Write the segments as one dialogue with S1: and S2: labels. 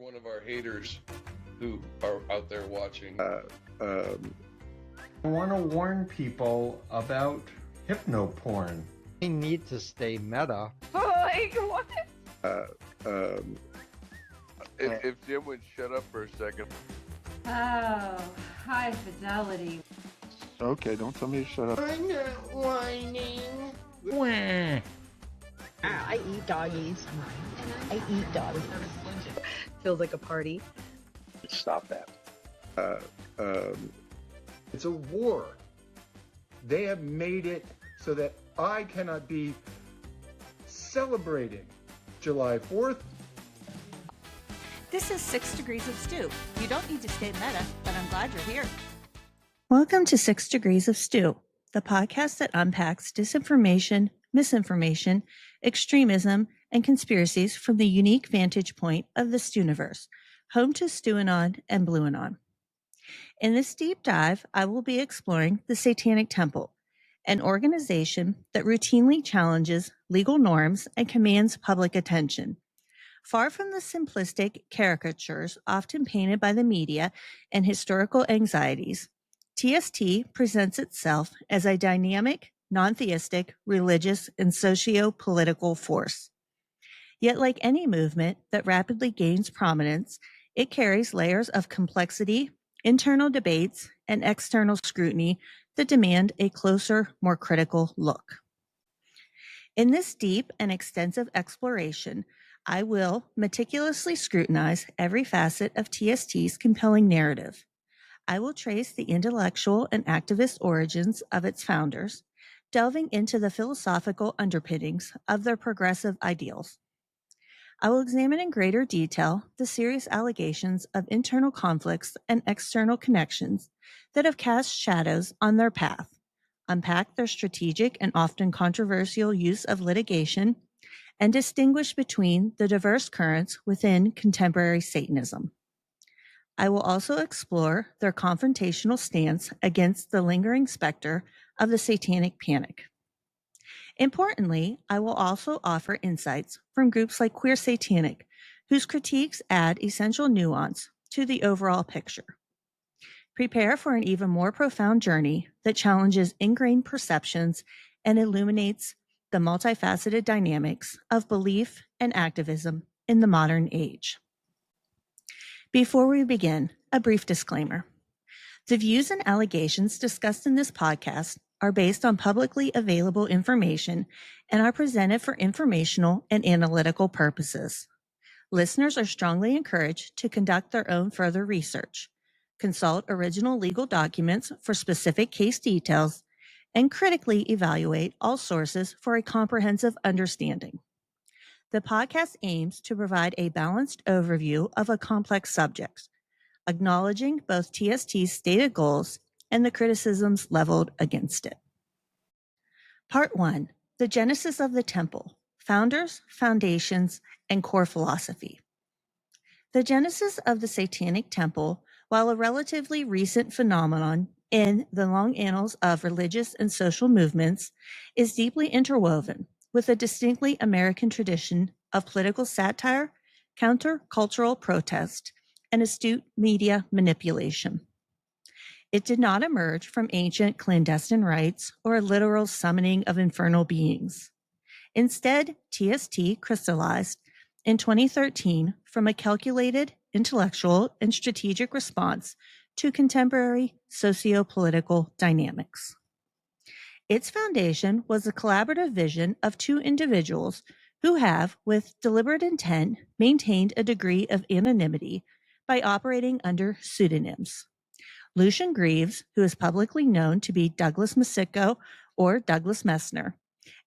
S1: one of our haters who are out there watching.
S2: I want to warn people about hypnoporn.
S3: I need to stay meta.
S4: Like, what?
S1: If Jim would shut up for a second.
S4: Oh, high fidelity.
S5: Okay, don't tell me to shut up.
S6: I'm not whining.
S7: I eat doggies. I eat doggies.
S8: Feels like a party.
S5: Stop that.
S2: It's a war. They have made it so that I cannot be celebrating July 4th.
S9: This is 6 Degrees of Stew. You don't need to stay meta, but I'm glad you're here.
S10: Welcome to 6 Degrees of Stew, the podcast that unpacks disinformation, misinformation, extremism, and conspiracies from the unique vantage point of the Stewniverse, home to Stewanon and Blueanon. In this deep dive, I will be exploring the Satanic Temple, an organization that routinely challenges legal norms and commands public attention. Far from the simplistic caricatures often painted by the media and historical anxieties, TST presents itself as a dynamic, non-theistic, religious, and socio-political force. Yet, like any movement that rapidly gains prominence, it carries layers of complexity, internal debates, and external scrutiny that demand a closer, more critical look. In this deep and extensive exploration, I will meticulously scrutinize every facet of TST's compelling narrative. I will trace the intellectual and activist origins of its founders, delving into the philosophical underpinnings of their progressive ideals. I will examine in greater detail the serious allegations of internal conflicts and external connections that have cast shadows on their path, unpack their strategic and often controversial use of litigation, and distinguish between the diverse currents within contemporary Satanism. I will also explore their confrontational stance against the lingering specter of the Satanic Panic. Importantly, I will also offer insights from groups like Queer Satanic, whose critiques add essential nuance to the overall picture. Prepare for an even more profound journey that challenges ingrained perceptions and illuminates the multifaceted dynamics of belief and activism in the modern age. Before we begin, a brief disclaimer. The views and allegations discussed in this podcast are based on publicly available information and are presented for informational and analytical purposes. Listeners are strongly encouraged to conduct their own further research, consult original legal documents for specific case details, and critically evaluate all sources for a comprehensive understanding. The podcast aims to provide a balanced overview of a complex subject, acknowledging both TST's stated goals and the criticisms leveled against it. Part 1. The Genesis of the Temple, Founders, Foundations, and Core Philosophy. The genesis of the Satanic Temple, while a relatively recent phenomenon in the long annals of religious and social movements, is deeply interwoven with a distinctly American tradition of political satire, counter-cultural protest, and astute media manipulation. It did not emerge from ancient clandestine rites or a literal summoning of infernal beings. Instead, TST crystallized in 2013 from a calculated, intellectual, and strategic response to contemporary socio-political dynamics. Its foundation was a collaborative vision of two individuals who have, with deliberate intent, maintained a degree of anonymity by operating under pseudonyms. Lucien Greaves, who is publicly known to be Douglas Misicko or Douglas Messner,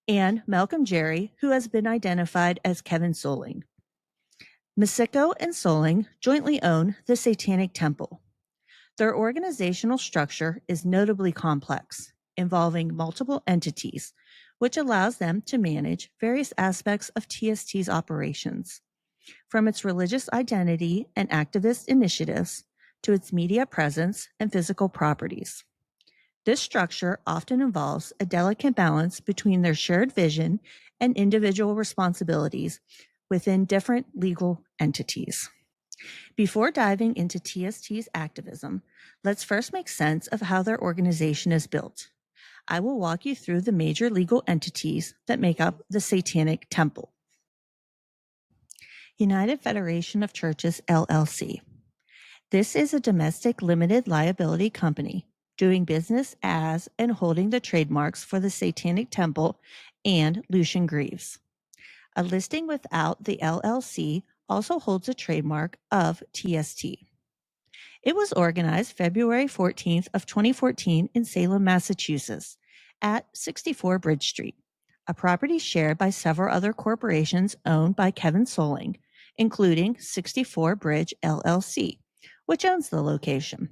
S10: and Malcolm Jerry, who has been identified as Kevin Soling. Misicko and Soling jointly own the Satanic Temple. Their organizational structure is notably complex, involving multiple entities, which allows them to manage various aspects of TST's operations, from its religious identity and activist initiatives to its media presence and physical properties. This structure often involves a delicate balance between their shared vision and individual responsibilities within different legal entities. Before diving into TST's activism, let's first make sense of how their organization is built. I will walk you through the major legal entities that make up the Satanic Temple. United Federation of Churches, LLC. This is a domestic limited liability company doing business as and holding the trademarks for the Satanic Temple and Lucien Greaves. A listing without the LLC also holds a trademark of TST. It was organized February 14th of 2014 in Salem, Massachusetts at 64 Bridge Street, a property shared by several other corporations owned by Cevin Solling, including 64 Bridge LLC, which owns the location.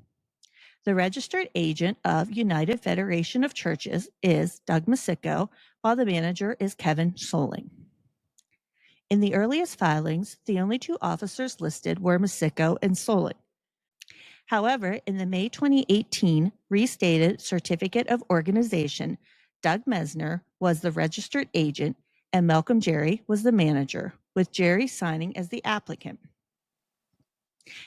S10: The registered agent of United Federation of Churches is Doug Misicko, while the manager is Cevin Solling. In the earliest filings, the only two officers listed were Misicko and Solling. However, in the May 2018 restated Certificate of Organization, Doug Mesner was the registered agent and Malcolm Jerry was the manager, with Jerry signing as the applicant.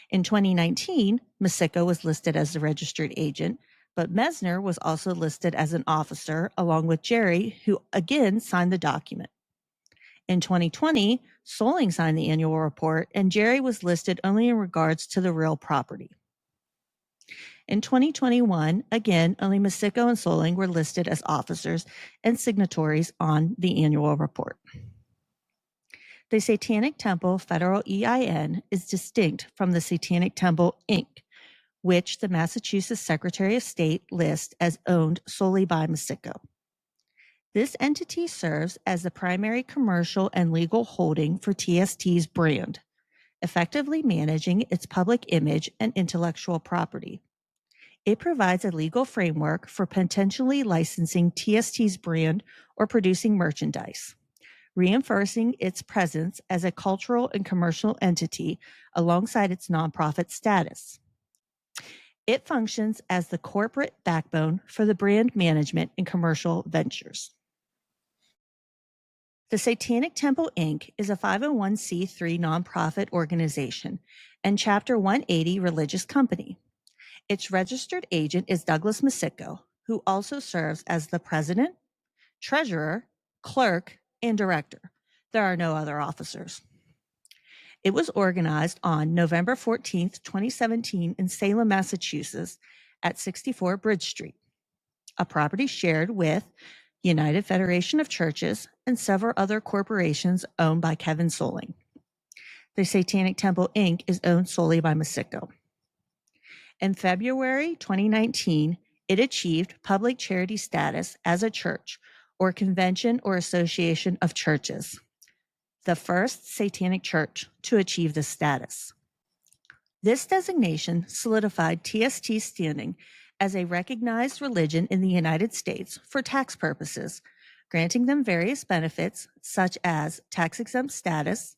S10: In 2019, Misicko was listed as the registered agent, but Mesner was also listed as an officer along with Jerry, who again signed the document. In 2020, Solling signed the annual report, and Jerry was listed only in regards to the real property. In 2021, again, only Misicko and Solling were listed as officers and signatories on the annual report. The Satanic Temple Federal EIN is distinct from the Satanic Temple, Inc., which the Massachusetts Secretary of State lists as owned solely by Misicko. This entity serves as the primary commercial and legal holding for TST's brand, effectively managing its public image and intellectual property. It provides a legal framework for potentially licensing TST's brand or producing merchandise, reinforcing its presence as a cultural and commercial entity alongside its nonprofit status. It functions as the corporate backbone for the brand management and commercial ventures. The Satanic Temple, Inc. is a 501c3 nonprofit organization and Chapter 180 religious company. Its registered agent is Douglas Misicko, who also serves as the president, treasurer, clerk, and director. There are no other officers. It was organized on November 14th, 2017 in Salem, Massachusetts at 64 Bridge Street, a property shared with United Federation of Churches and several other corporations owned by Cevin Solling. The Satanic Temple, Inc. is owned solely by Misicko. In February 2019, it achieved public charity status as a church or convention or association of churches, the first Satanic church to achieve this status. This designation solidified TST's standing as a recognized religion in the United States for tax purposes, granting them various benefits such as tax-exempt status,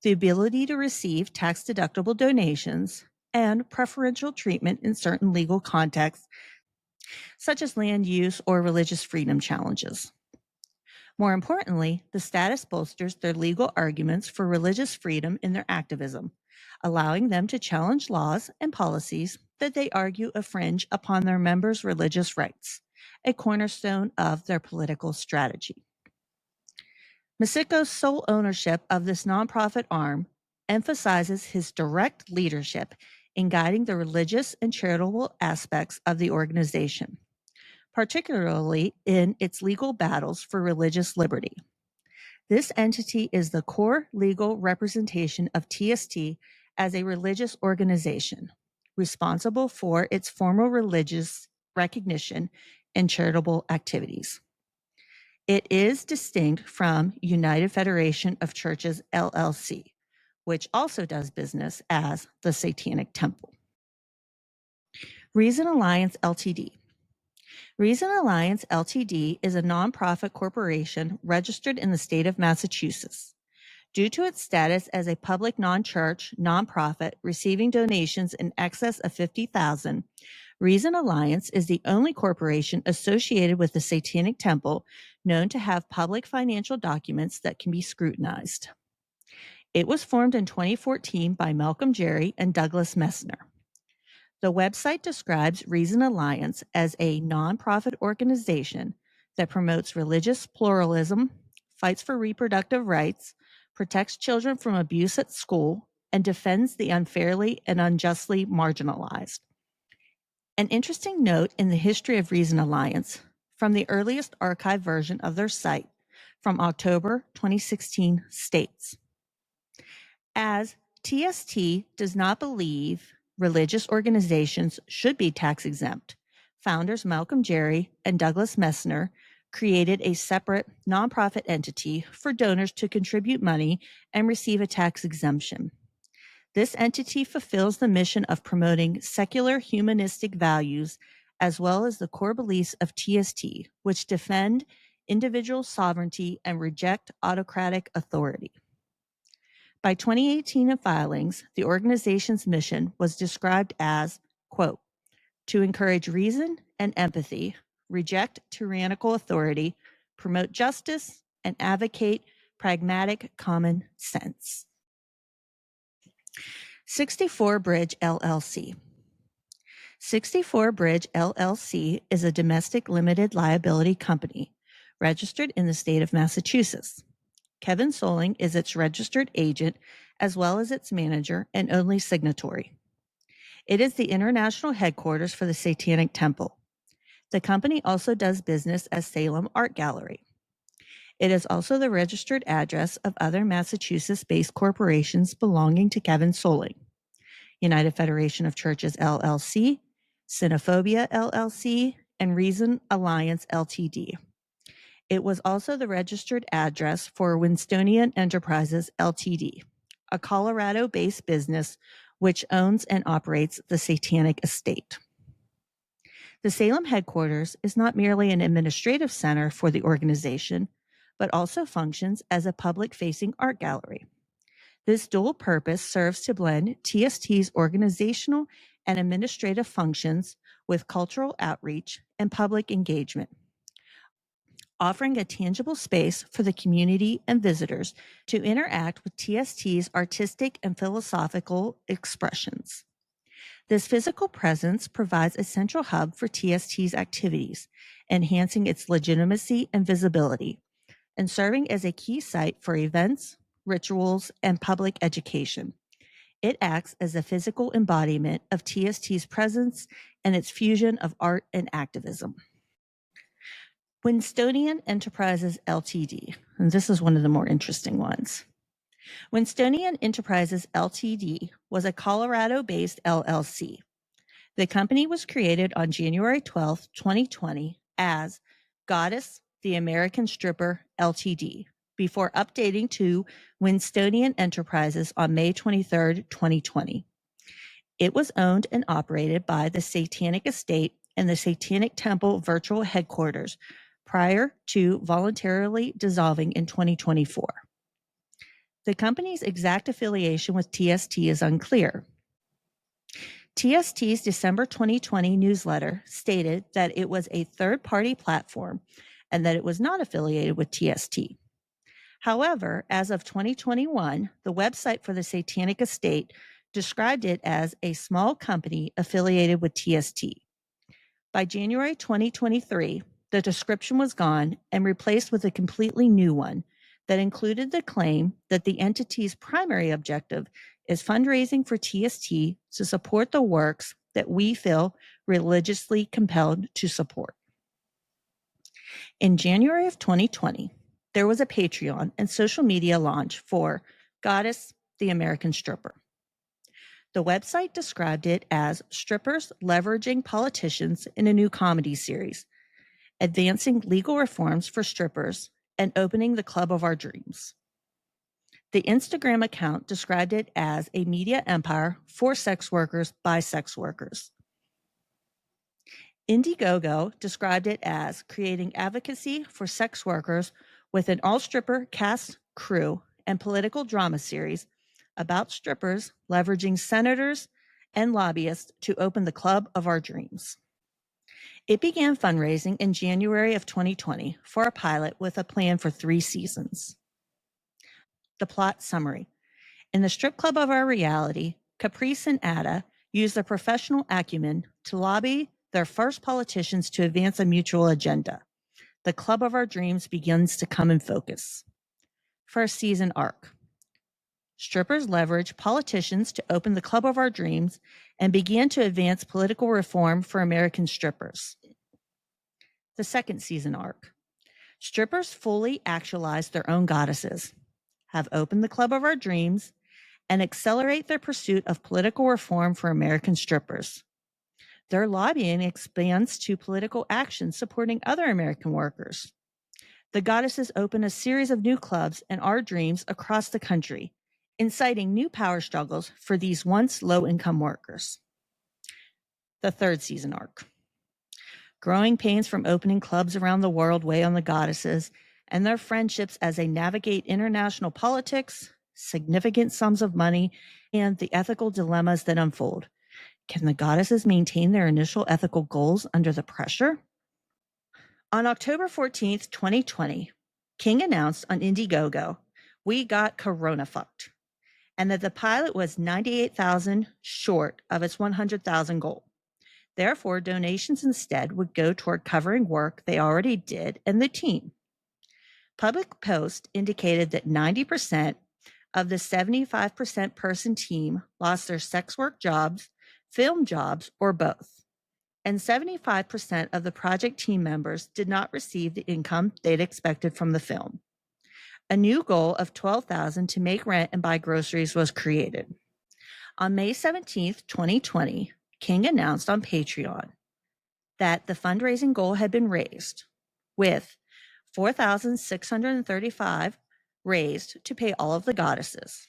S10: the ability to receive tax-deductible donations, and preferential treatment in certain legal contexts, such as land use or religious freedom challenges. More importantly, the status bolsters their legal arguments for religious freedom in their activism, allowing them to challenge laws and policies that they argue infringe upon their members' religious rights, a cornerstone of their political strategy. Misicko's sole ownership of this nonprofit arm emphasizes his direct leadership in guiding the religious and charitable aspects of the organization, particularly in its legal battles for religious liberty. This entity is the core legal representation of TST as a religious organization, responsible for its formal religious recognition and charitable activities. It is distinct from United Federation of Churches, LLC, which also does business as the Satanic Temple. Reason Alliance Ltd. Reason Alliance Ltd. is a nonprofit corporation registered in the state of Massachusetts. Due to its status as a public non-church nonprofit receiving donations in excess of $50,000, Reason Alliance is the only corporation associated with the Satanic Temple known to have public financial documents that can be scrutinized. It was formed in 2014 by Malcolm Jerry and Douglas Messner. The website describes Reason Alliance as a nonprofit organization that promotes religious pluralism, fights for reproductive rights, protects children from abuse at school, and defends the unfairly and unjustly marginalized. An interesting note in the history of Reason Alliance from the earliest archived version of their site from October 2016 states, as TST does not believe religious organizations should be tax exempt, founders Malcolm Jerry and Douglas Messner created a separate nonprofit entity for donors to contribute money and receive a tax exemption. This entity fulfills the mission of promoting secular humanistic values as well as the core beliefs of TST, which defend individual sovereignty and reject autocratic authority. By 2018 in filings, the organization's mission was described as, quote, to encourage reason and empathy, reject tyrannical authority, promote justice, and advocate pragmatic common sense. 64 Bridge LLC. 64 Bridge LLC is a domestic limited liability company registered in the state of Massachusetts. Cevin Soling is its registered agent as well as its manager and only signatory. It is the international headquarters for the Satanic Temple. The company also does business as Salem Art Gallery. It is also the registered address of other Massachusetts-based corporations belonging to Cevin Soling: United Federation of Churches LLC, Xenophobia LLC, and Reason Alliance Ltd. It was also the registered address for Winstonian Enterprises Ltd., a Colorado-based business which owns and operates the Satanic Estate. The Salem headquarters is not merely an administrative center for the organization, but also functions as a public-facing art gallery. This dual purpose serves to blend TST's organizational and administrative functions with cultural outreach and public engagement, offering a tangible space for the community and visitors to interact with TST's artistic and philosophical expressions. This physical presence provides a central hub for TST's activities, enhancing its legitimacy and visibility, and serving as a key site for events, rituals, and public education. It acts as a physical embodiment of TST's presence and its fusion of art and activism. Winstonian Enterprises Ltd., and this is one of the more interesting ones. Winstonian Enterprises Ltd. was a Colorado-based LLC. The company was created on January 12, 2020 as Goddess, the American Stripper Ltd., before updating to Winstonian Enterprises on May 23, 2020. It was owned and operated by the Satanic Estate and the Satanic Temple virtual headquarters prior to voluntarily dissolving in 2024. The company's exact affiliation with TST is unclear. TST's December 2020 newsletter stated that it was a third-party platform and that it was not affiliated with TST. However, as of 2021, the website for the Satanic Estate described it as a small company affiliated with TST. By January 2023, the description was gone and replaced with a completely new one that included the claim that the entity's primary objective is fundraising for TST to support the works that we feel religiously compelled to support. In January of 2020, there was a Patreon and social media launch for Goddess, the American Stripper. The website described it as strippers leveraging politicians in a new comedy series, advancing legal reforms for strippers, and opening the club of our dreams. The Instagram account described it as a media empire for sex workers by sex workers. Indiegogo described it as creating advocacy for sex workers with an all-stripper cast, crew, and political drama series about strippers leveraging senators and lobbyists to open the club of our dreams. It began fundraising in January of 2020 for a pilot with a plan for 3 seasons. The plot summary. In the strip club of our reality, Caprice and Ada use their professional acumen to lobby their first politicians to advance a mutual agenda. The club of our dreams begins to come in focus. First season arc. Strippers leverage politicians to open the club of our dreams and begin to advance political reform for American strippers. The second season arc. Strippers fully actualize their own goddesses, have opened the club of our dreams, and accelerate their pursuit of political reform for American strippers. Their lobbying expands to political action supporting other American workers. The goddesses open a series of new clubs and our dreams across the country, inciting new power struggles for these once low-income workers. The third season arc. Growing pains from opening clubs around the world weigh on the goddesses and their friendships as they navigate international politics, significant sums of money, and the ethical dilemmas that unfold. Can the goddesses maintain their initial ethical goals under the pressure? On October 14th, 2020, King announced on Indiegogo, "We got corona fucked," and that the pilot was $98,000 short of its $100,000 goal. Therefore, donations instead would go toward covering work they already did and the team. Public Post indicated that 90% of the 75% person team lost their sex work jobs, film jobs, or both. And 75% of the project team members did not receive the income they'd expected from the film. A new goal of $12,000 to make rent and buy groceries was created. On May 17th, 2020, King announced on Patreon that the fundraising goal had been raised, with $4,635 raised to pay all of the goddesses,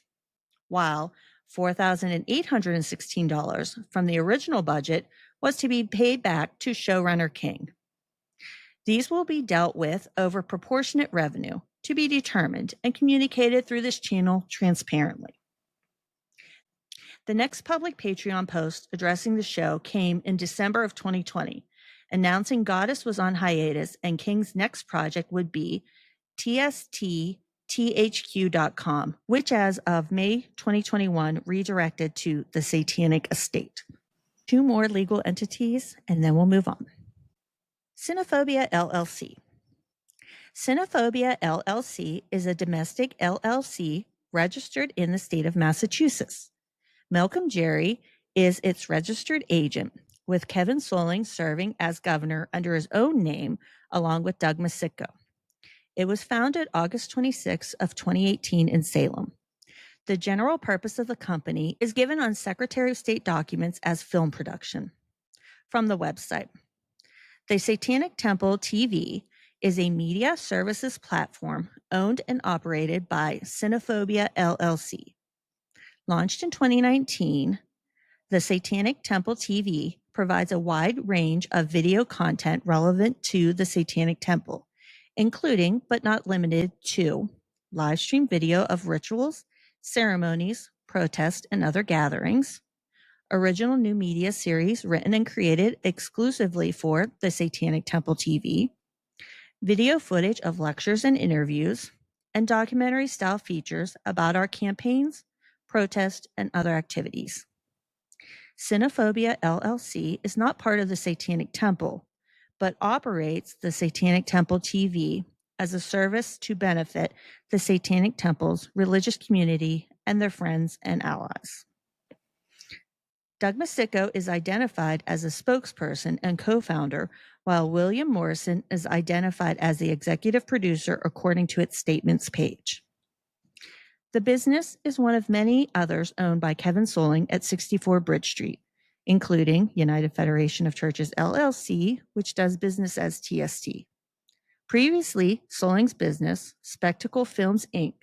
S10: while $4,816 from the original budget was to be paid back to showrunner King. These will be dealt with over proportionate revenue to be determined and communicated through this channel transparently. The next public Patreon post addressing the show came in December of 2020, announcing Goddess was on hiatus and King's next project would be TST.THQ.com, which as of May 2021 redirected to the Satanic Estate. 2 more legal entities, and then we'll move on. Xenophobia LLC. Xenophobia LLC is a domestic LLC registered in the state of Massachusetts. Malcolm Jerry is its registered agent, with Kevin Solling serving as governor under his own name, along with Doug Misicko. It was founded August 26 of 2018 in Salem. The general purpose of the company is given on Secretary of State documents as film production. From the website, the Satanic Temple TV is a media services platform owned and operated by Xenophobia LLC. Launched in 2019, the Satanic Temple TV provides a wide range of video content relevant to the Satanic Temple, including, but not limited to, live stream video of rituals, ceremonies, protests, and other gatherings, original new media series written and created exclusively for the Satanic Temple TV, video footage of lectures and interviews, and documentary-style features about our campaigns, protests, and other activities. Xenophobia LLC is not part of the Satanic Temple, but operates the Satanic Temple TV as a service to benefit the Satanic Temple's religious community and their friends and allies. Doug Misicko is identified as a spokesperson and co-founder, while William Morrison is identified as the executive producer according to its statements page. The business is one of many others owned by Kevin Solling at 64 Bridge Street, including United Federation of Churches LLC, which does business as TST. Previously, Solling's business, Spectacle Films Inc.,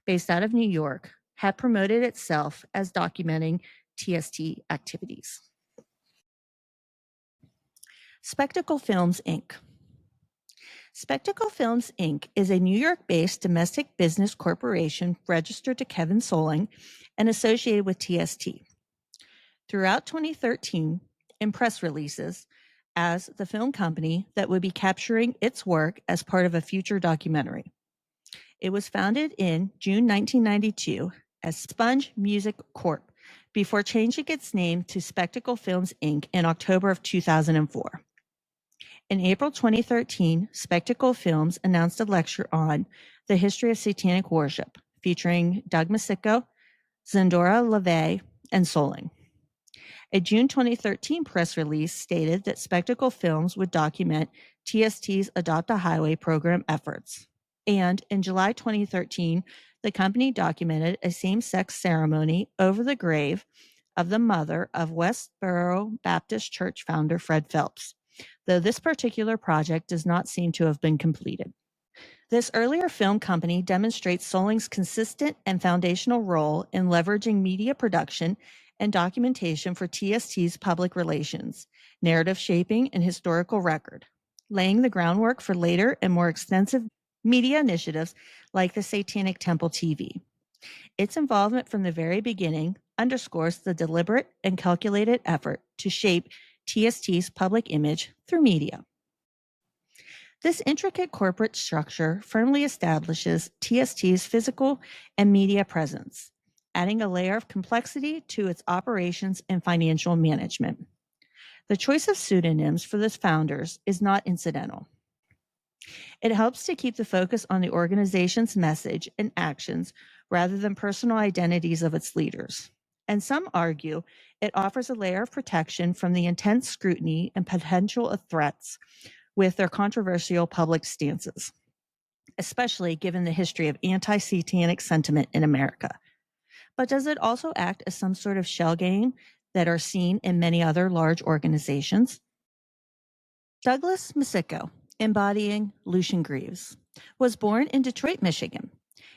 S10: based out of New York, had promoted itself as documenting TST activities. Spectacle Films Inc. Spectacle Films Inc. is a New York-based domestic business corporation registered to Kevin Solling and associated with TST. Throughout 2013, in press releases, as the film company that would be capturing its work as part of a future documentary. It was founded in June 1992 as Sponge Music Corp. before changing its name to Spectacle Films Inc. in October of 2004. In April 2013, Spectacle Films announced a lecture on the history of satanic worship, featuring Doug Misicko, Zendora LaVey, and Soling. A June 2013 press release stated that Spectacle Films would document TST's Adopt a Highway program efforts. And in July 2013, the company documented a same-sex ceremony over the grave of the mother of Westboro Baptist Church founder Fred Phelps, though this particular project does not seem to have been completed. This earlier film company demonstrates Soling's consistent and foundational role in leveraging media production and documentation for TST's public relations, narrative shaping, and historical record, laying the groundwork for later and more extensive media initiatives like the Satanic Temple TV. Its involvement from the very beginning underscores the deliberate and calculated effort to shape TST's public image through media. This intricate corporate structure firmly establishes TST's physical and media presence, adding a layer of complexity to its operations and financial management. The choice of pseudonyms for the founders is not incidental. It helps to keep the focus on the organization's message and actions rather than personal identities of its leaders. And some argue it offers a layer of protection from the intense scrutiny and potential threats with their controversial public stances, especially given the history of anti-satanic sentiment in America. But does it also act as some sort of shell game that are seen in many other large organizations? Douglas Misicko, embodying Lucien Greaves, was born in Detroit, Michigan.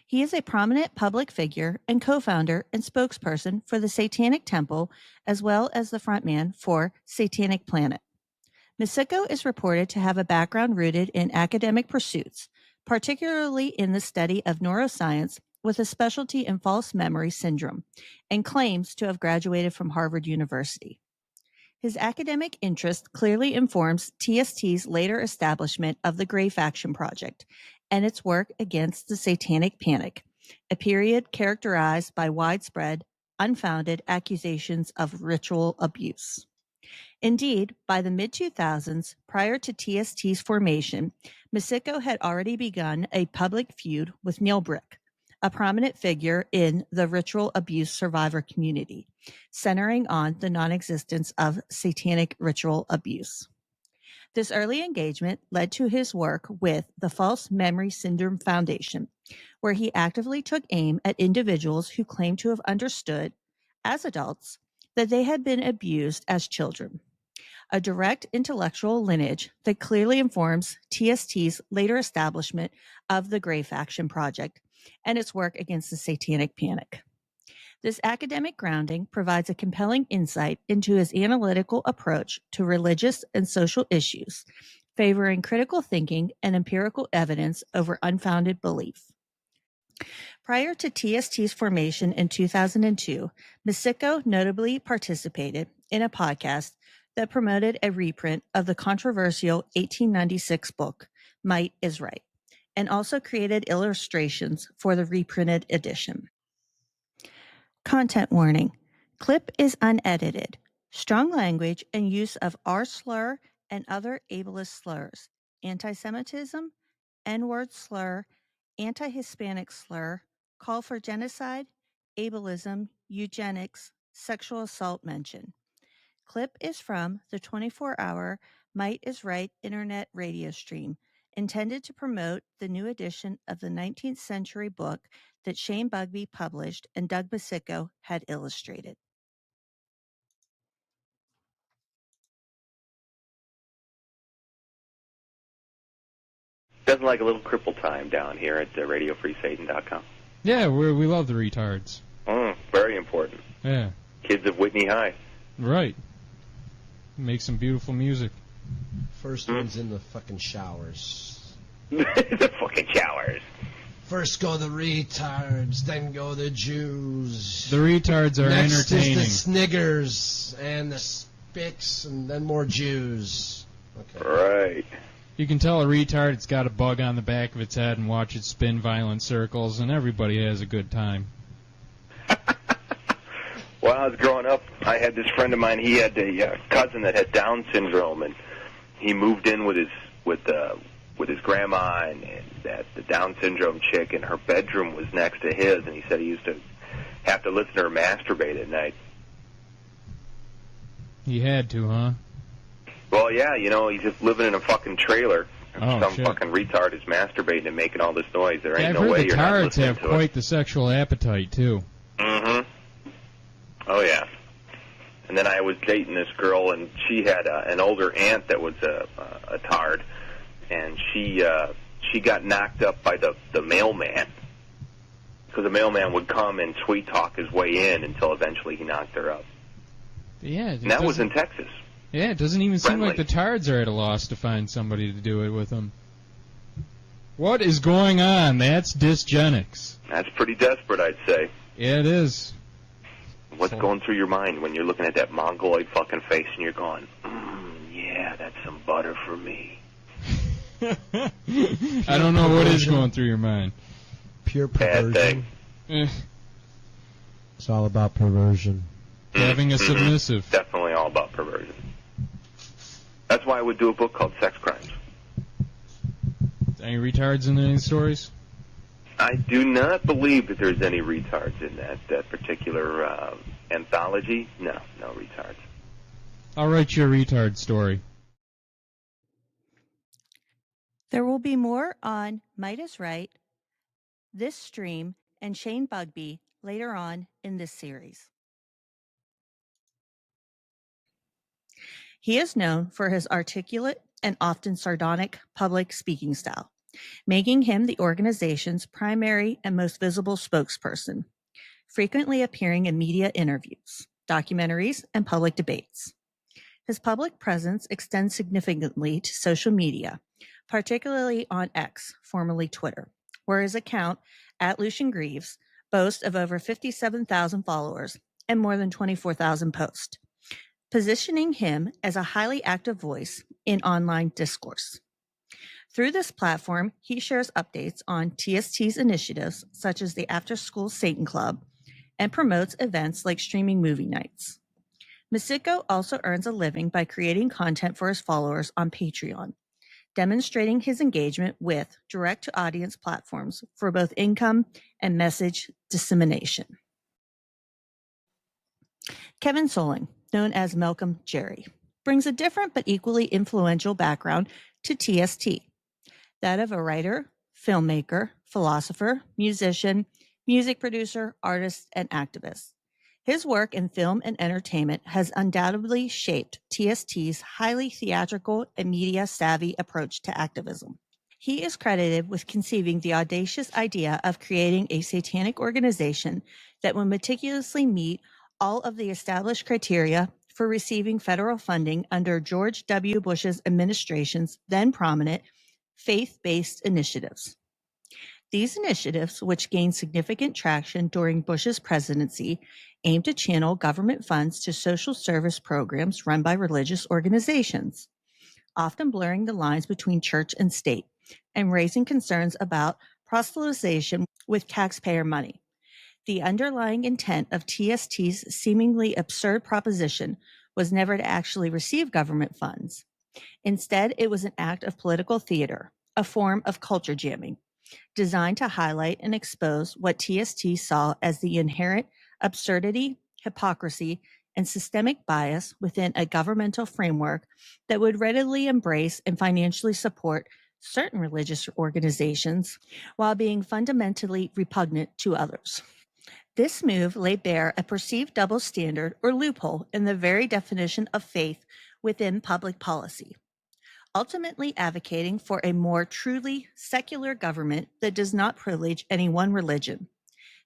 S10: He is a prominent public figure and co-founder and spokesperson for the Satanic Temple, as well as the frontman for Satanic Planet. Misicko is reported to have a background rooted in academic pursuits, particularly in the study of neuroscience with a specialty in false memory syndrome, and claims to have graduated from Harvard University. His academic interest clearly informs TST's later establishment of the Grey Faction Project and its work against the Satanic Panic, a period characterized by widespread, unfounded accusations of ritual abuse. Indeed, by the mid-2000s, prior to TST's formation, Misicko had already begun a public feud with Neil Brick, a prominent figure in the ritual abuse survivor community, centering on the non-existence of satanic ritual abuse. This early engagement led to his work with the False Memory Syndrome Foundation, where he actively took aim at individuals who claimed to have understood, as adults, that they had been abused as children, a direct intellectual lineage that clearly informs TST's later establishment of the Grey Faction Project and its work against the Satanic Panic. This academic grounding provides a compelling insight into his analytical approach to religious and social issues, favoring critical thinking and empirical evidence over unfounded belief. Prior to TST's formation in 2002, Misicko notably participated in a podcast that promoted a reprint of the controversial 1896 book, Might is Right, and also created illustrations for the reprinted edition. Content warning. Clip is unedited. Strong language and use of R slur and other ableist slurs, anti-Semitism, N-word slur, anti-Hispanic slur, call for genocide, ableism, eugenics, sexual assault mention. Clip is from the 24-hour Might is Right internet radio stream, intended to promote the new edition of the 19th century book that Shane Bugbee published and Doug Misicko had illustrated.
S11: Doesn't like a little cripple time down here at RadioFreeSatan.com.
S12: Yeah, we love the retards.
S11: Very important.
S12: Yeah.
S11: Kids of Whitney High.
S12: Right. Make some beautiful music.
S13: First one's in the fucking showers.
S11: The fucking showers.
S13: First go the retards, then go the Jews.
S12: The retards are
S13: Next
S12: entertaining.
S13: Is the sniggers and the spics, and then more Jews. Okay.
S11: Right.
S12: You can tell a retard it's got a bug on the back of its head and watch it spin violent circles, and everybody has a good time.
S11: When I was growing up, I had this friend of mine. He had a cousin that had Down syndrome, and he moved in with his grandma and the Down syndrome chick, and her bedroom was next to his. And he said he used to have to listen to her masturbate at night.
S12: He had to, huh?
S11: Well, yeah, he's just living in a fucking trailer. Some
S12: shit.
S11: fucking retard is masturbating and making all this noise. There ain't
S12: I've
S11: no
S12: heard
S11: way
S12: the
S11: you're not
S12: tards
S11: listening
S12: have
S11: to
S12: quite
S11: it.
S12: the sexual appetite, too.
S11: Mm-hmm. Oh, yeah. And then I was dating this girl, and she had an older aunt that was a tard, and she got knocked up by the mailman, because the mailman would come and sweet talk his way in until eventually he knocked her up.
S12: Yeah,
S11: And that was in Texas.
S12: Yeah, it doesn't even seem
S11: Friendly.
S12: like the tards are at a loss to find somebody to do it with them. What is going on? That's dysgenics.
S11: That's pretty desperate, I'd say.
S12: Yeah, it is.
S11: What's going through your mind when you're looking at that mongoloid fucking face and you're going, yeah, that's some butter for me.
S12: I don't know what is going through your mind.
S13: Pure
S11: Bad
S13: perversion.
S11: thing.
S13: It's all about perversion.
S12: Having a submissive.
S11: Definitely all about perversion. That's why I would do a book called Sex Crimes.
S12: Any retards in any stories?
S11: I do not believe that there's any retards in that particular anthology. No retards.
S12: I'll write you a retard story.
S10: There will be more on Might is Right, this stream, and Shane Bugbee later on in this series. He is known for his articulate and often sardonic public speaking style, making him the organization's primary and most visible spokesperson, frequently appearing in media interviews, documentaries, and public debates. His public presence extends significantly to social media, particularly on X, formerly Twitter, where his account, @Lucien Greaves, boasts of over 57,000 followers and more than 24,000 posts, positioning him as a highly active voice in online discourse. Through this platform, he shares updates on TST's initiatives, such as the After School Satan Club, and promotes events like streaming movie nights. Misicko also earns a living by creating content for his followers on Patreon, demonstrating his engagement with direct-to-audience platforms for both income and message dissemination. Kevin Soling, known as Malcolm Jerry, brings a different but equally influential background to TST, that of a writer, filmmaker, philosopher, musician, music producer, artist, and activist. His work in film and entertainment has undoubtedly shaped TST's highly theatrical and media-savvy approach to activism. He is credited with conceiving the audacious idea of creating a satanic organization that would meticulously meet all of the established criteria for receiving federal funding under George W. Bush's administration's then prominent faith-based initiatives. These initiatives, which gained significant traction during Bush's presidency, aim to channel government funds to social service programs run by religious organizations, often blurring the lines between church and state and raising concerns about proselytization with taxpayer money. The underlying intent of TST's seemingly absurd proposition was never to actually receive government funds. Instead, it was an act of political theater, a form of culture jamming, designed to highlight and expose what TST saw as the inherent absurdity, hypocrisy, and systemic bias within a governmental framework that would readily embrace and financially support certain religious organizations while being fundamentally repugnant to others. This move laid bare a perceived double standard or loophole in the very definition of faith within public policy, ultimately advocating for a more truly secular government that does not privilege any one religion.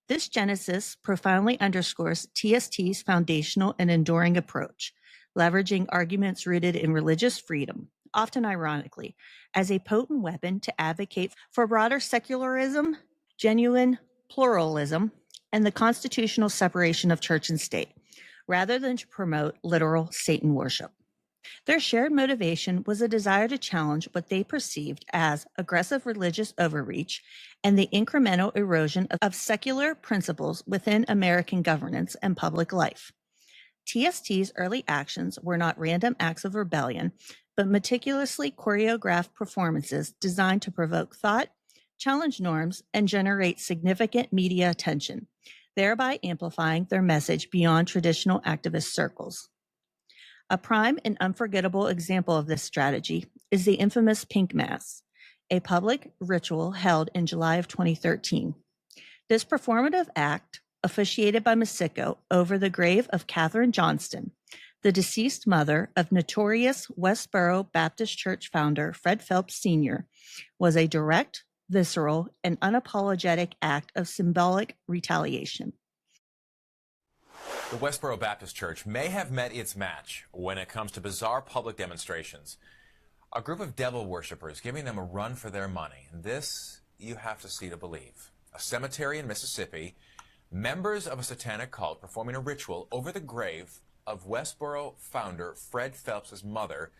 S10: This genesis profoundly underscores TST's foundational and enduring approach, leveraging arguments rooted in religious freedom, often ironically, as a potent weapon to advocate for broader secularism, genuine pluralism, and the constitutional separation of church and state, rather than to promote literal Satan worship. Their shared motivation was a desire to challenge what they perceived as aggressive religious overreach and the incremental erosion of secular principles within American governance and public life. TST's early actions were not random acts of rebellion, but meticulously choreographed performances designed to provoke thought, challenge norms, and generate significant media attention, thereby amplifying their message beyond traditional activist circles. A prime and unforgettable example of this strategy is the infamous Pink Mass, a public ritual held in July of 2013. This performative act, officiated by Misicko over the grave of Katherine Johnston, the deceased mother of notorious Westboro Baptist Church founder Fred Phelps Sr., was a direct, visceral, and unapologetic act of symbolic retaliation.
S14: The Westboro Baptist Church may have met its match when it comes to bizarre public demonstrations. A group of devil worshippers giving them a run for their money. And this you have to see to believe. A cemetery in Mississippi, members of a satanic cult performing a ritual over the grave of Westboro founder Fred Phelps' mother,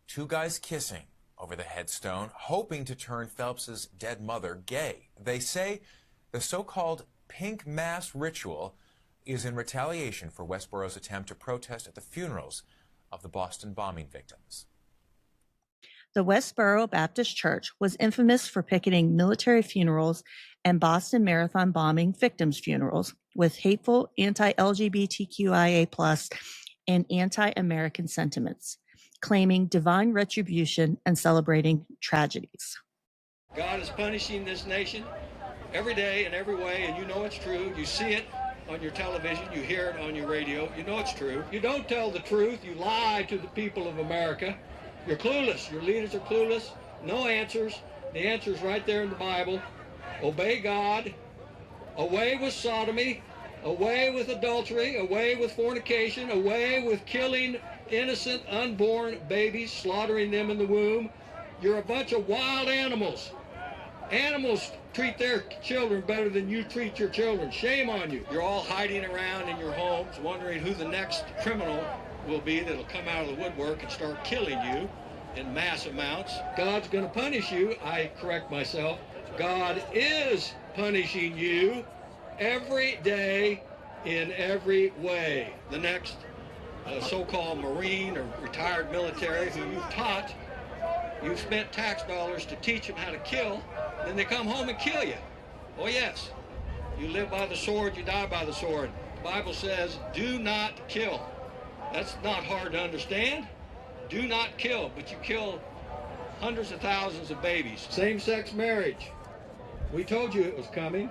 S14: two guys kissing over the headstone, hoping to turn Phelps' dead mother gay. They say the so-called Pink Mass ritual is in retaliation for Westboro's attempt to protest at the funerals of the Boston bombing victims.
S10: The Westboro Baptist Church was infamous for picketing military funerals and Boston Marathon bombing victims' funerals with hateful anti-LGBTQIA+ and anti-American sentiments, claiming divine retribution and celebrating tragedies.
S15: God is punishing this nation every day in every way, and you know it's true. You see it on your television, you hear it on your radio, you know it's true. You don't tell the truth, you lie to the people of America. You're clueless, your leaders are clueless, no answers. The answer's right there in the Bible. Obey God, away with sodomy, away with adultery, away with fornication, away with killing innocent unborn babies, slaughtering them in the womb. You're a bunch of wild animals. Animals treat their children better than you treat your children. Shame on you. You're all hiding around in your homes, wondering who the next criminal will be that'll come out of the woodwork and start killing you in mass amounts. God's going to punish you. I correct myself. God is punishing you every day in every way. The next so-called Marine or retired military who you've taught, you've spent tax dollars to teach them how to kill, then they come home and kill you. Oh yes, you live by the sword, you die by the sword. The Bible says, do not kill. That's not hard to understand. Do not kill, but you kill hundreds of thousands of babies. Same-sex marriage. We told you it was coming.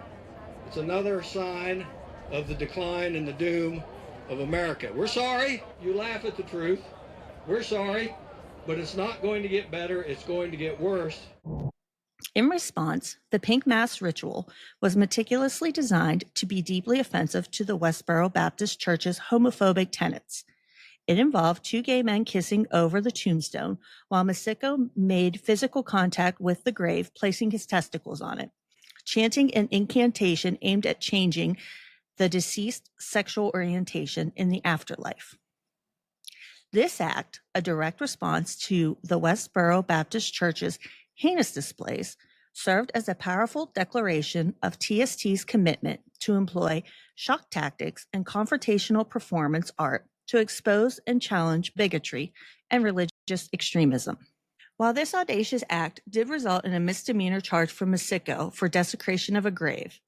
S15: It's another sign of the decline and the doom of America. We're sorry. You laugh at the truth. We're sorry. But it's not going to get better. It's going to get worse.
S10: In response, the Pink Mass ritual was meticulously designed to be deeply offensive to the Westboro Baptist Church's homophobic tenets. It involved two gay men kissing over the tombstone while Misicko made physical contact with the grave, placing his testicles on it, chanting an incantation aimed at changing the deceased sexual orientation in the afterlife. This act, a direct response to the Westboro Baptist Church's heinous displays, served as a powerful declaration of TST's commitment to employ shock tactics and confrontational performance art to expose and challenge bigotry and religious extremism. While this audacious act did result in a misdemeanor charge for Misicko for desecration of a grave,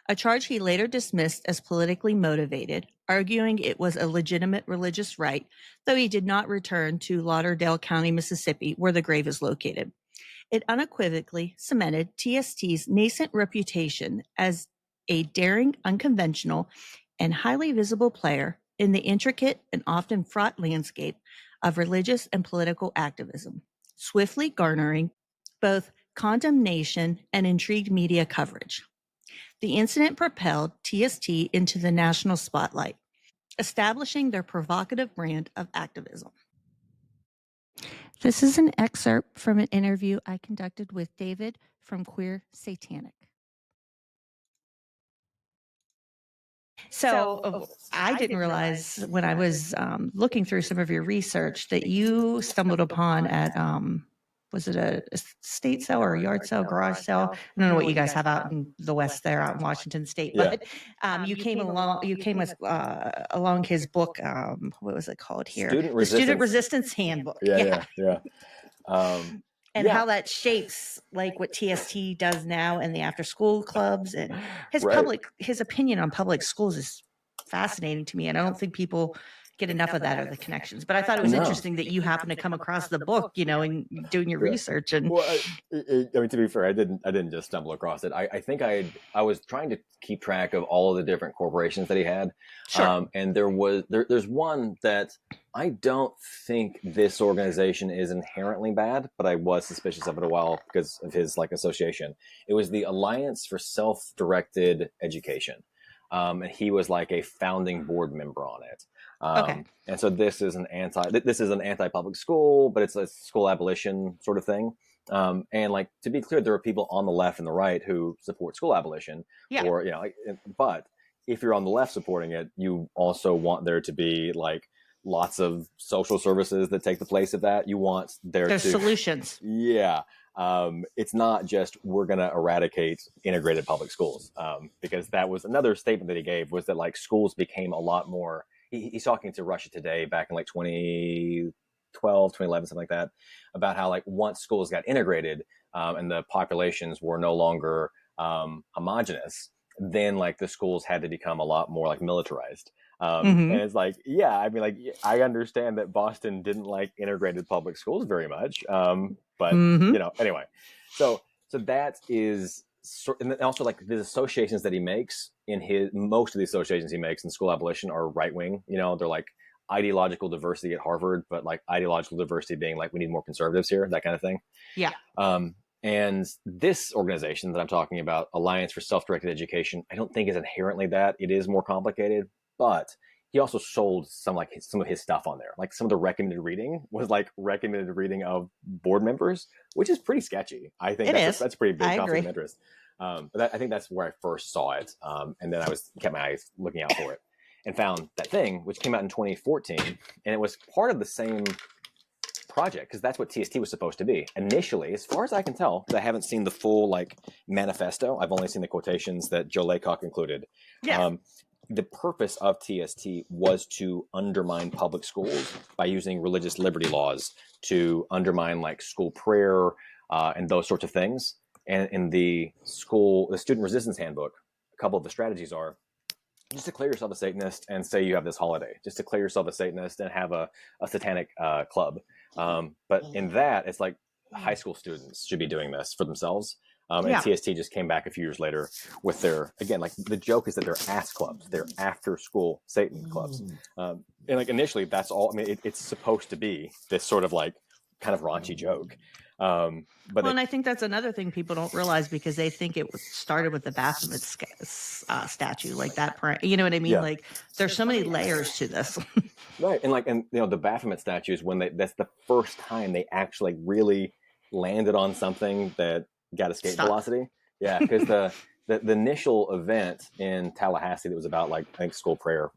S10: a charge he later dismissed as politically motivated, arguing it was a legitimate religious right, though he did not return to Lauderdale County, Mississippi, where the grave is located. It unequivocally cemented TST's nascent reputation as a daring, unconventional, and highly visible player in the intricate and often fraught landscape of religious and political activism, swiftly garnering both condemnation and intrigued media coverage. The incident propelled TST into the national spotlight, establishing their provocative brand of activism. This is an excerpt from an interview I conducted with David from Queer Satanic. So I didn't realize when I was looking through some of your research that you stumbled upon at, was it a estate sale or a yard sale, garage sale? I don't know what you guys have out in the West there, out in Washington State, but you came along his book. What was it called here? The Student Resistance Handbook.
S16: Yeah.
S10: And how that shapes like what TST does now and the after school clubs, and his opinion on public schools is fascinating to me. And I don't think people get enough of that or the connections, but I thought it was interesting that you happened to come across the book, and doing your research. And
S16: well, I mean, to be fair, I didn't just stumble across it. I think I was trying to keep track of all of the different corporations that he had.
S10: Sure.
S16: And there's one that I don't think this organization is inherently bad, but I was suspicious of it a while because of his association. It was the Alliance for Self-Directed Education. And he was like a founding board member on it. And so this is an anti-public school, but it's a school abolition sort of thing. And to be clear, there are people on the left and the right who support school abolition, but if you're on the left supporting it, you also want there to be lots of social services that take the place of that. You want there's
S10: solutions.
S16: Yeah. It's not just we're going to eradicate integrated public schools, because that was another statement that he gave, was that schools became a lot more. He's talking to Russia Today back in 2012, 2011, something like that, about how once schools got integrated and the populations were no longer homogenous, then the schools had to become a lot more militarized. And it's I understand that Boston didn't like integrated public schools very much. But anyway, so that is, and also the associations that he makes most of the associations he makes in school abolition are right wing. They're ideological diversity at Harvard, but ideological diversity being we need more conservatives here, that kind of thing.
S10: Yeah.
S16: And this organization that I'm talking about, Alliance for Self-Directed Education, I don't think is inherently that. It is more complicated, but he also sold some of his stuff on there. Some of the recommended reading was recommended reading of board members, which is pretty sketchy. I think that's pretty big conflict of interest. But I think that's where I first saw it. And then I kept my eyes looking out for it and found that thing, which came out in 2014. And it was part of the same project, because that's what TST was supposed to be initially, as far as I can tell, because I haven't seen the full manifesto. I've only seen the quotations that Joe Laycock included.
S10: Yeah.
S16: The purpose of TST was to undermine public schools by using religious liberty laws to undermine school prayer and those sorts of things. And in the Student Resistance Handbook, a couple of the strategies are just declare yourself a Satanist and say you have this holiday. Just declare yourself a Satanist and have a Satanic club. But in that, it's high school students should be doing this for themselves. And TST just came back a few years later with their, again, the joke is that they're ass clubs. They're after school Satan clubs. And initially that's all, I mean, it's supposed to be this sort of kind of raunchy joke.
S10: And I think that's another thing people don't realize, because they think it started with the Baphomet statue, that, you know what I mean?
S16: Yeah.
S10: There's so many layers to this.
S16: Right. And the Baphomet statues, that's the first time they actually really landed on something that got escape velocity. Yeah. Because the initial event in Tallahassee that was about I think school prayer,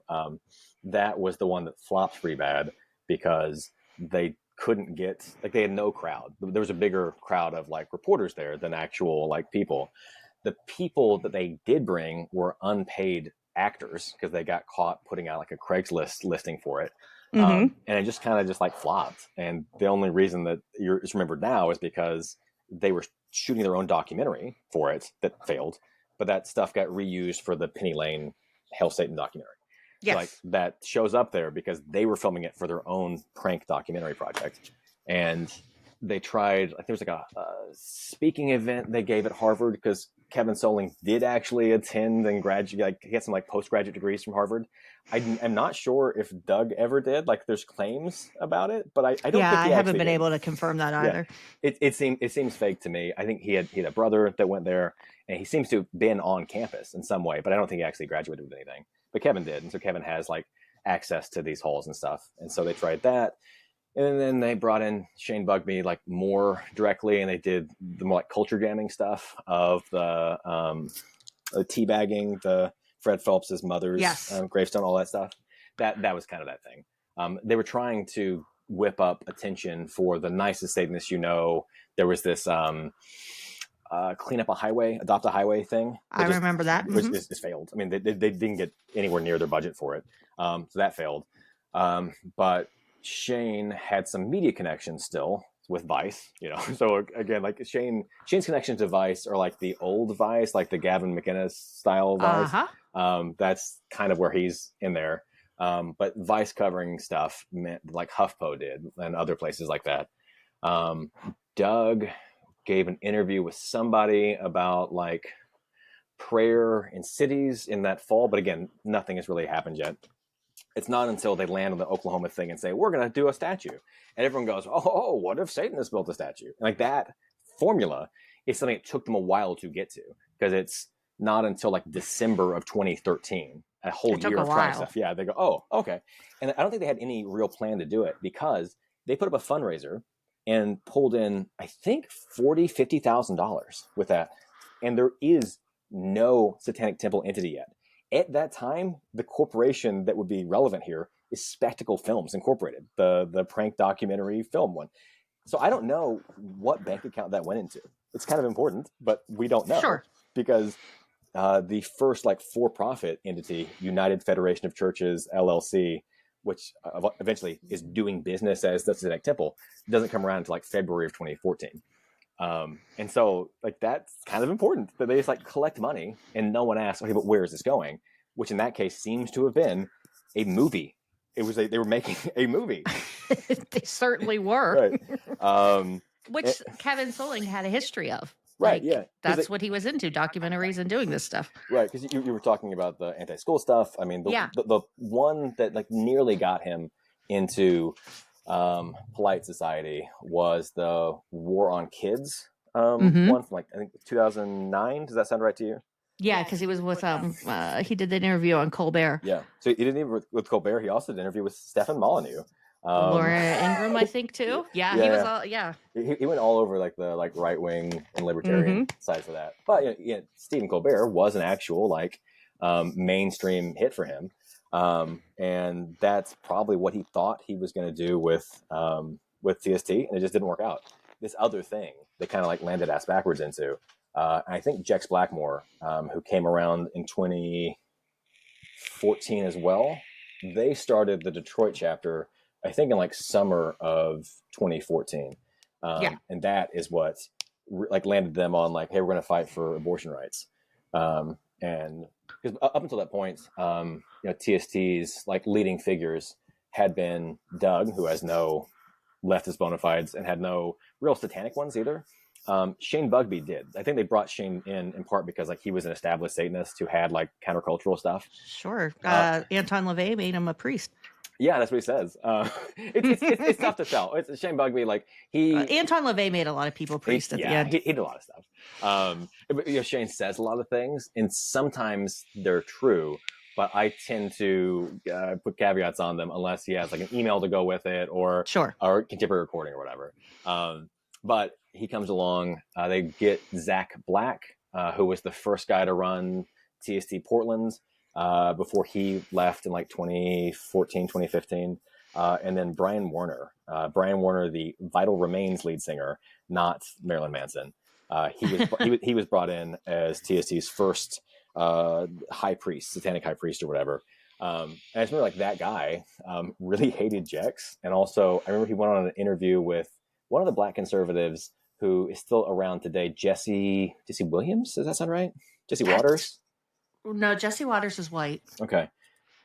S16: that was the one that flopped pretty bad because they couldn't get, they had no crowd. There was a bigger crowd of reporters there than actual people. The people that they did bring were unpaid actors because they got caught putting out a Craigslist listing for it. And it just kind of flopped. And the only reason that it's remembered now is because they were shooting their own documentary for it that failed, but that stuff got reused for the Penny Lane Hell Satan documentary.
S10: Yes.
S16: That shows up there because they were filming it for their own prank documentary project. And they tried, there was a speaking event they gave at Harvard, because Kevin Soling did actually attend and graduate, he had some postgraduate degrees from Harvard. I'm not sure if Doug ever did. There's claims about it, but I don't think he
S10: I haven't been
S16: did.
S10: able to confirm that either.
S16: Yeah. It seems fake to me. I think he had a brother that went there, and he seems to have been on campus in some way, but I don't think he actually graduated with anything. But Kevin did, and so Kevin has access to these halls and stuff, and so they tried that. And then they brought in Shane Bugbee more directly, and they did the more culture jamming stuff of the teabagging, the Fred Phelps's mother's
S10: Yes.
S16: gravestone, all that stuff. That was kind of that thing. They were trying to whip up attention for the nicest Satanists you know. There was this clean up a highway, adopt a highway thing.
S10: I remember that.
S16: It failed. I mean, they didn't get anywhere near their budget for it. So that failed. But Shane had some media connections still with Vice, you know. So again, like Shane's connections to Vice are like the old Vice, like the Gavin McInnes style Vice. That's kind of where he's in there. But Vice covering stuff meant like HuffPo did and other places like that. Doug gave an interview with somebody about like prayer in cities in that fall, but again, nothing has really happened yet. It's not until they land on the Oklahoma thing and say, we're going to do a statue. And everyone goes, oh, what if Satanists built a statue? And like that formula is something it took them a while to get to, because it's not until like December of 2013, a whole year of trying stuff. Yeah, they go, oh, okay. And I don't think they had any real plan to do it, because they put up a fundraiser and pulled in, I think, $40,000, $50,000 with that. And there is no Satanic Temple entity yet. At that time, the corporation that would be relevant here is Spectacle Films Incorporated, the prank documentary film one. So I don't know what bank account that went into. It's kind of important, but we don't know.
S10: Sure.
S16: Because the first like for-profit entity, United Federation of Churches, LLC, which eventually is doing business as the Satanic Temple, doesn't come around until like February of 2014. And so like that's kind of important that they just like collect money and no one asks, okay, but where is this going? Which in that case seems to have been a movie. It was they were making a movie.
S10: They certainly were.
S16: Right.
S10: Which Kevin Solling had a history of.
S16: Right.
S10: Like,
S16: yeah.
S10: That's what he was into, documentaries and doing this stuff.
S16: Right. Because you were talking about the anti-school stuff. I mean, the one that like nearly got him into polite society was the War on Kids one from like I think 2009. Does that sound right to you?
S10: Yeah, because he was with he did an interview on Colbert.
S16: Yeah, so he didn't even with Colbert. He also did an interview with Stefan Molyneux,
S10: Laura Ingraham, I think too. Yeah, he was all
S16: He went all over like the right wing and libertarian sides of that. But Stephen Colbert was an actual like mainstream hit for him. And that's probably what he thought he was going to do with TST, and it just didn't work out. This other thing they kind of like landed ass backwards into. I think Jex Blackmore, who came around in 2014 as well, they started the Detroit chapter, I think in like summer of 2014. And that is what like landed them on like, hey, we're going to fight for abortion rights. And because up until that point, TST's like leading figures had been Doug, who has no leftist bona fides and had no real satanic ones either. Shane Bugbee did. I think they brought Shane in part because like he was an established Satanist who had like countercultural stuff.
S10: Sure. Anton LaVey made him a priest.
S16: Yeah, that's what he says. It's tough to tell. It's Shane Bugbee. Like
S10: Anton LaVey made a lot of people priests at the end.
S16: He did a lot of stuff. But, Shane says a lot of things, and sometimes they're true. But I tend to put caveats on them unless he has like an email to go with it, or contemporary recording or whatever. But he comes along. They get Zach Black, who was the first guy to run TST Portland before he left in like 2014, 2015. And then Brian Warner, the Vital Remains lead singer, not Marilyn Manson. He was brought in as TST's first high priest, satanic high priest or whatever. And I just remember like that guy really hated Jex. And also I remember he went on an interview with one of the black conservatives who is still around today, Jesse Williams. Does that sound right? Jesse Waters?
S10: No, Jesse Waters is white.
S16: Okay.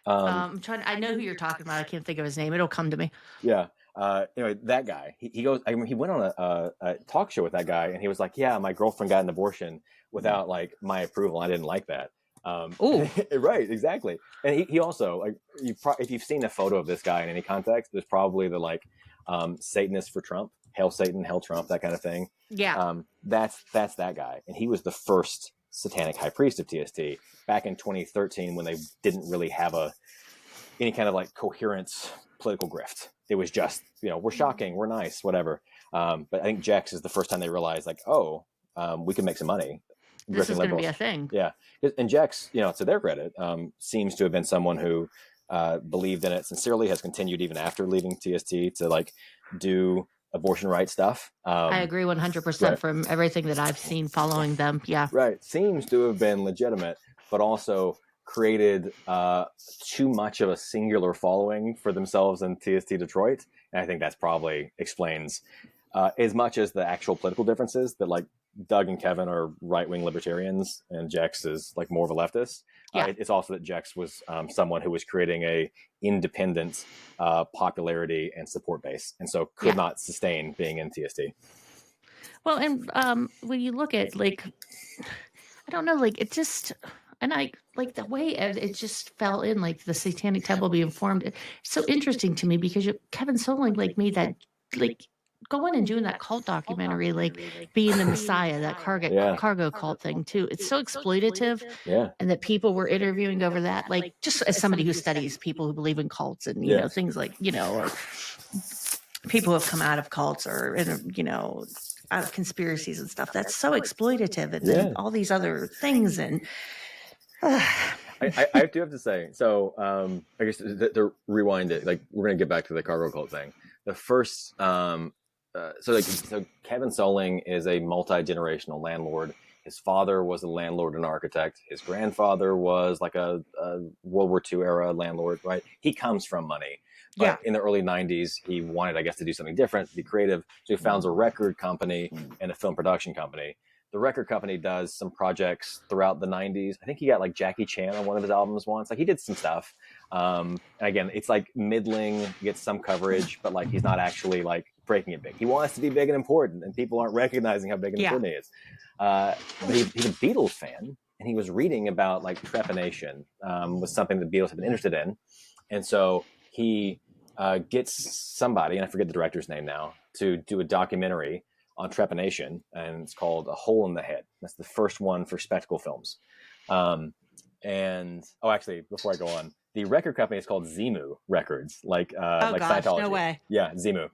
S10: I know who you're talking about. I can't think of his name. It'll come to me.
S16: Yeah. Anyway, that guy, he goes, I remember he went on a talk show with that guy, and he was like, yeah, my girlfriend got an abortion without like my approval. I didn't like that. Right, exactly. And he also, like, if you've seen a photo of this guy in any context, there's probably the like Satanist for Trump, Hail Satan, Hail Trump, that kind of thing.
S10: Yeah.
S16: That's that guy. And he was the first satanic high priest of TST back in 2013 when they didn't really have any kind of like coherent political grift. It was just, we're shocking, we're nice, whatever. But I think Jex is the first time they realized like, we can make some money.
S8: this is going to be a
S16: liberals.
S8: thing.
S16: Yeah, and Jex, to their credit, seems to have been someone who believed in it sincerely, has continued even after leaving TST to like do abortion rights stuff.
S8: I agree 100%
S16: right.
S8: from everything that I've seen following them. Yeah.
S16: Right. Seems to have been legitimate, but also created too much of a singular following for themselves in TST Detroit. And I think that's probably explains as much as the actual political differences that like Doug and Cevin are right-wing libertarians and Jex is like more of a leftist.
S8: Yeah.
S16: It's also that Jex was someone who was creating a independent popularity and support base, and so could not sustain being in TST.
S8: Well, and when you look at like, I don't know, like it just, and I like the way it just fell in, like the Satanic Temple being formed. It's so interesting to me because Kevin Soling like made that like going and doing that cult documentary, like being the Messiah, that cargo cult thing too. It's so exploitative, and that people were interviewing over that. Like just as somebody who studies people who believe in cults and you know things like or people who have come out of cults or out of conspiracies and stuff. That's so exploitative, and then all these other things and.
S16: I do have to say, so I guess to rewind it, like we're gonna get back to the cargo cult thing. The first, so Kevin Soling is a multi-generational landlord. His father was a landlord and architect. His grandfather was like a World War II era landlord, right? He comes from money. But in the early 90s, he wanted, I guess, to do something different, be creative. So he founds a record company and a film production company. The record company does some projects throughout the 90s. I think he got like Jackie Chan on one of his albums once. Like he did some stuff. And again, it's like middling, gets some coverage, but like he's not actually like breaking it big. He wants to be big and important, and people aren't recognizing how big and important he is. But he's a Beatles fan, and he was reading about like trepanation was something that Beatles had been interested in. And so he gets somebody, and I forget the director's name now, to do a documentary on trepanation, and it's called A Hole in the Head. That's the first one for Spectacle Films. Actually, before I go on, the record company is called Zemu Records, like Scientology.
S8: No way.
S16: Yeah, Zemu.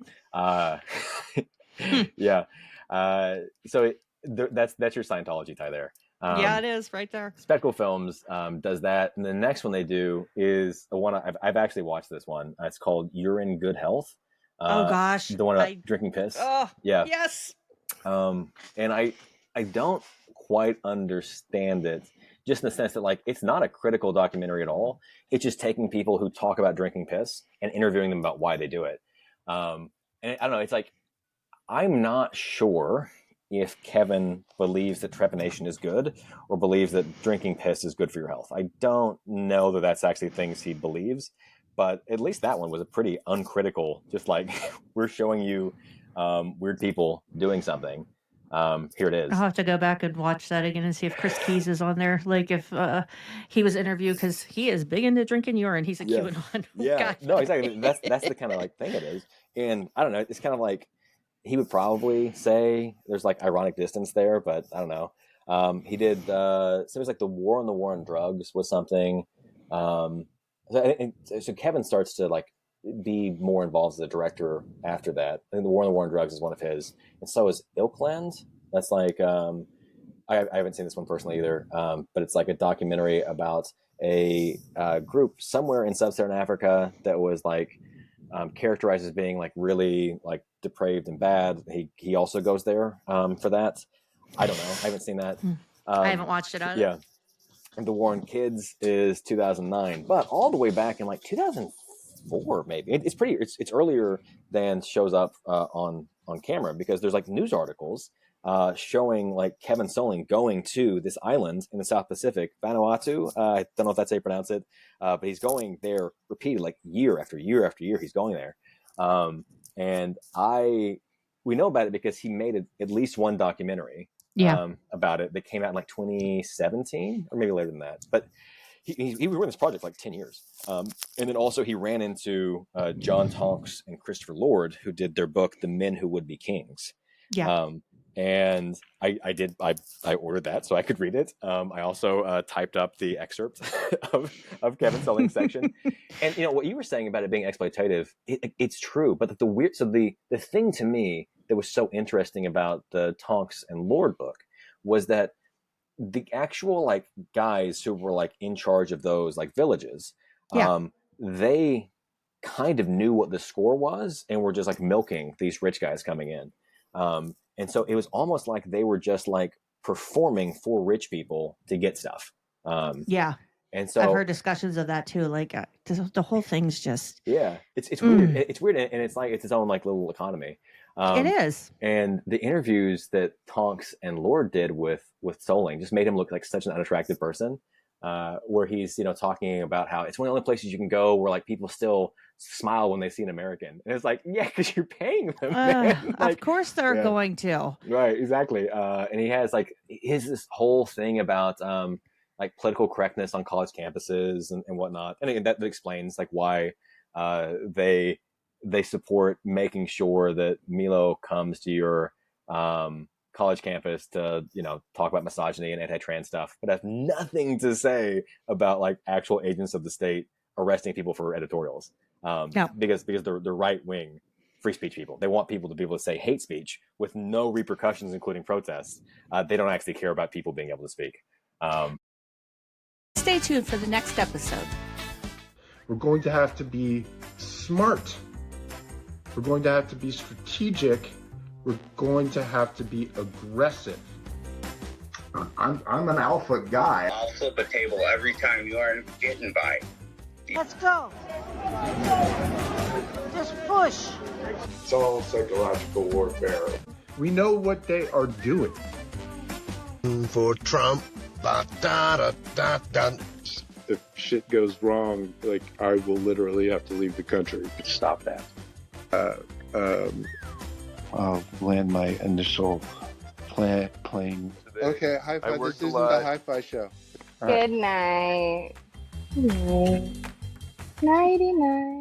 S16: That's your Scientology tie there.
S8: Yeah, it is right there.
S16: Spectacle Films does that, and the next one they do is the one I've actually watched this one. It's called You're in Good Health.
S8: Oh gosh,
S16: the one about drinking piss.
S8: Oh
S16: yeah,
S8: yes.
S16: And I don't quite understand it, just in the sense that like it's not a critical documentary at all. It's just taking people who talk about drinking piss and interviewing them about why they do it. And I don't know. It's like I'm not sure if Kevin believes that trepanation is good or believes that drinking piss is good for your health. I don't know that that's actually things he believes. But at least that one was a pretty uncritical, just like we're showing you weird people doing something. Here it is.
S8: I'll have to go back and watch that again and see if Chris Keys is on there. Like if he was interviewed, because he is big into drinking urine. He's a QAnon.
S16: Yeah, no, exactly. That's the kind of like thing it is. And I don't know. It's kind of like he would probably say there's like ironic distance there, but I don't know. He did. So it was like the war on drugs was something. So Kevin starts to like be more involved as a director after that. I think the War on Drugs is one of his, and so is Ilkland. That's like I haven't seen this one personally either, but it's like a documentary about a group somewhere in sub-Saharan Africa that was like characterized as being like really like depraved and bad. He also goes there for that. I don't know. I haven't seen that.
S8: I haven't watched it either.
S16: Yeah. And the War on Kids is 2009, but all the way back in like 2004, maybe it's earlier than shows up on camera, because there's like news articles showing like Kevin Soling going to this island in the South Pacific, Vanuatu. I don't know if that's how you pronounce it, but he's going there repeated like year after year after year. He's going there, and we know about it because he made at least one documentary. About it that came out in like 2017 or maybe later than that, but he was running this project for like 10 years, and then also he ran into John Tonks and Christopher Lord, who did their book The Men Who Would Be Kings. And I ordered that so I could read it. I also typed up the excerpt of Kevin Soling's section, and you know what you were saying about it being exploitative, it's true, but the thing to me that was so interesting about the Tonks and Lord book was that the actual like guys who were like in charge of those like villages, they kind of knew what the score was and were just like milking these rich guys coming in. And so it was almost like they were just like performing for rich people to get stuff.
S10: Yeah.
S16: And so
S10: I've heard discussions of that too. Like the whole thing's just
S16: it's weird. It's weird, and it's like it's its own like little economy.
S10: It is.
S16: And the interviews that Tonks and Lord did with Soling just made him look like such an unattractive person. Where he's talking about how it's one of the only places you can go where like people still smile when they see an American, and it's like because you're paying them. Man. Like,
S10: of course they're going to.
S16: Right, exactly. And he has like this whole thing about like political correctness on college campuses and whatnot, and again, that explains like why they support making sure that Milo comes to your college campus to talk about misogyny and anti-trans stuff, but has nothing to say about like actual agents of the state arresting people for editorials. Because they're right-wing free speech people. They want people to be able to say hate speech with no repercussions, including protests. They don't actually care about people being able to speak.
S9: Stay tuned for the next episode.
S2: We're going to have to be smart. We're going to have to be strategic. We're going to have to be aggressive.
S5: I'm an alpha guy.
S11: I'll flip a table every time you aren't getting by.
S6: Let's go. Just push.
S5: It's all psychological warfare.
S2: We know what they are doing.
S13: For Trump.
S5: If shit goes wrong, like I will literally have to leave the country.
S11: Stop that.
S5: I'll land my initial plane.
S17: Okay, high five. This isn't the hi-fi show.
S6: Good night. Nighty night.